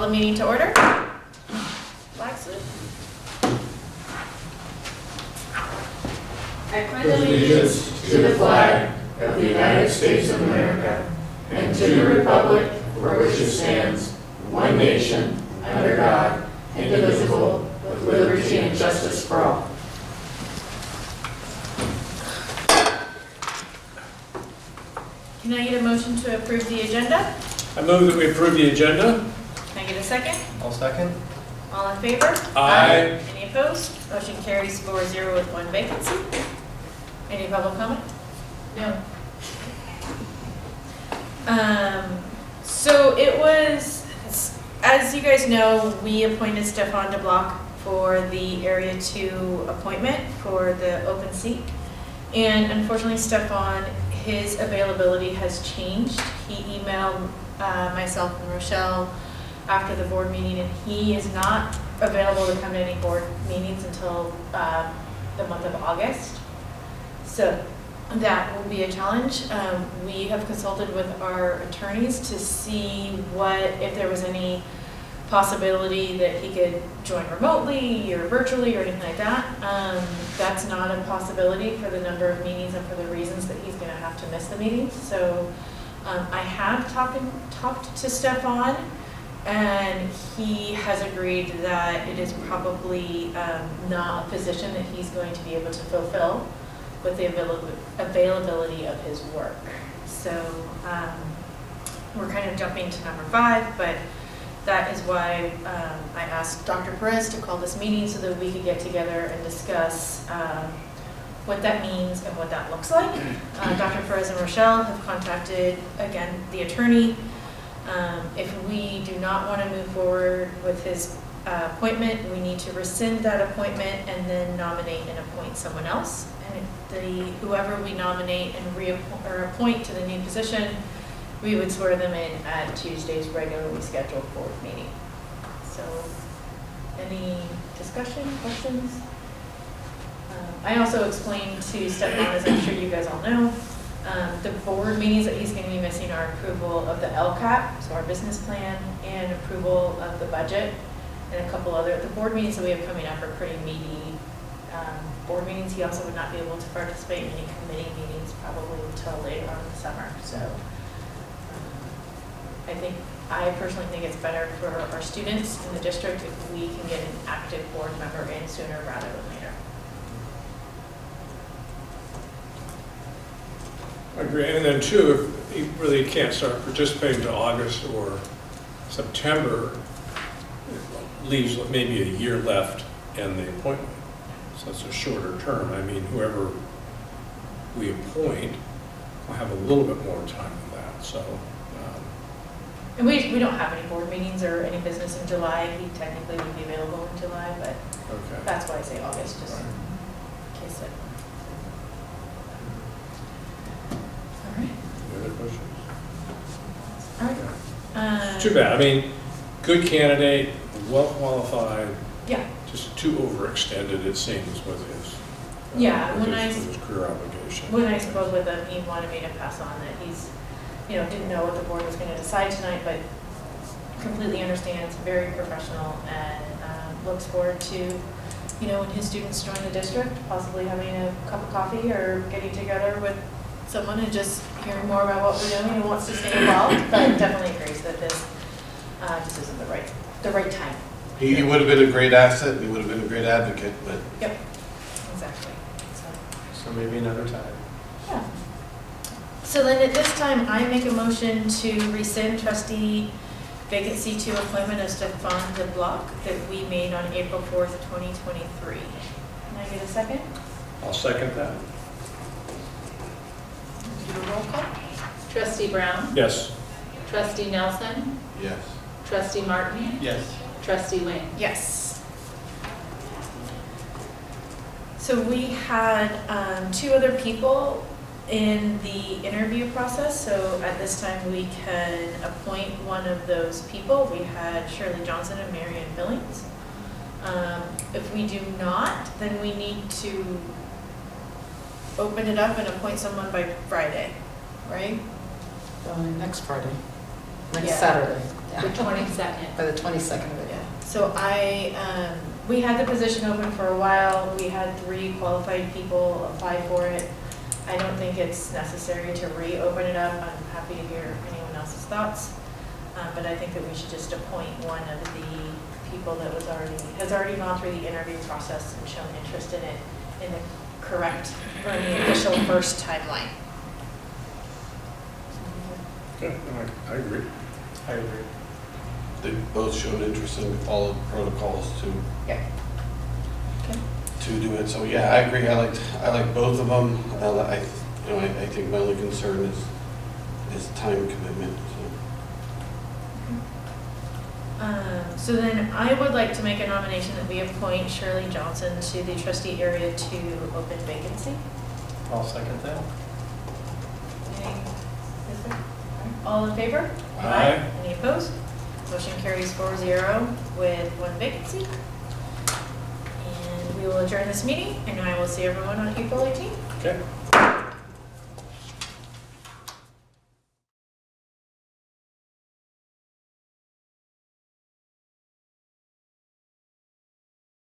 the meeting to order. Flag salute. I pledge Allegiance to the flag of the United States of America and to the republic for which it stands, one nation, under God, indivisible, with liberty and justice for all. Can I get a motion to approve the agenda? I move that we approve the agenda. Can I get a second? I'll second. All in favor? Aye. Any opposed? Motion carries 4-0 with one vacancy. Any public comment? No. So it was, as you guys know, we appointed Stefan DeBlock for the Area 2 appointment for the open seat. And unfortunately, Stefan, his availability has changed. He emailed myself and Rochelle after the board meeting, and he is not available to come to any board meetings until the month of August. So that will be a challenge. We have consulted with our attorneys to see if there was any possibility that he could join remotely or virtually or anything like that. That's not a possibility for the number of meetings and for the reasons that he's going to have to miss the meetings. So I have talked to Stefan, and he has agreed that it is probably not a position that he's going to be able to fulfill with the availability of his work. So we're kind of jumping to number 5, but that is why I asked Dr. Perez to call this meeting so that we could get together and discuss what that means and what that looks like. Dr. Perez and Rochelle have contacted, again, the attorney. If we do not want to move forward with his appointment, we need to rescind that appointment and then nominate and appoint someone else. And whoever we nominate and appoint to the new position, we would swear them in at Tuesday's regularly scheduled board meeting. So, any discussion, questions? I also explained to Stefan, as I'm sure you guys all know, the board meetings that he's going to be missing are approval of the LCAP, so our business plan, and approval of the budget, and a couple other. The board meetings that we have coming up are pretty meaty board meetings. He also would not be able to participate in any committee meetings probably until later on in the summer. So I personally think it's better for our students in the district if we can get an active board member in sooner rather than later. I agree. And then too, if he really can't start participating until August or September, it leaves maybe a year left in the appointment. So it's a shorter term. I mean, whoever we appoint will have a little bit more time than that. So. And we don't have any board meetings or any business in July. He technically would be available in July, but Okay. that's why I say August, just Right. in case it. All right. Any other questions? All right. Too bad. I mean, good candidate, well qualified, Yeah. just too overextended, it seems, with his, Yeah, with when his career obligation. When I spoke with him, he wanted me to pass on that he's, didn't know what the board was going to decide tonight, but completely understands, very professional, and looks forward to, when his students join the district, possibly having a cup of coffee or getting together with someone and just hearing more about what we're doing and wants to stay involved, but definitely agrees that this just isn't the right time. He would have been a great asset, he would have been a great advocate, but. Yep, exactly. So maybe another time. Yeah. So then at this time, I make a motion to rescind trustee vacancy 2 appointment of Stefan DeBlock that we made on April 4th, 2023. Can I get a second? I'll second that. Do a roll call? Trustee Brown? Yes. Trustee Nelson? Yes. Trustee Martin? Yes. Trustee Wayne? Yes. So we had 2 other people in the interview process, so at this time we can appoint one of those people. We had Shirley Johnson and Marion Billings. If we do not, then we need to open it up and appoint someone by Friday, right? Next Friday, next Yeah. Saturday. The 22nd. By the 22nd of it, yeah. So we had the position open for a while. We had 3 qualified people apply for it. I don't think it's necessary to reopen it up. I'm happy to hear anyone else's thoughts. But I think that we should just appoint one of the people that has already gone through the interview process and shown interest in it in the correct, or in the official first timeline. Okay, I agree. I agree. They've both shown interest and followed protocols Yeah. Okay. to do it. So yeah, I agree. I like both of them. I think my only concern is time commitment. So then I would like to make a nomination that we appoint Shirley Johnson to the trustee area 2 open vacancy. I'll second that. All in favor? Aye. Any opposed? Motion carries 4-0 with 1 vacancy. And we will adjourn this meeting, and I will see everyone on April 18th. Okay.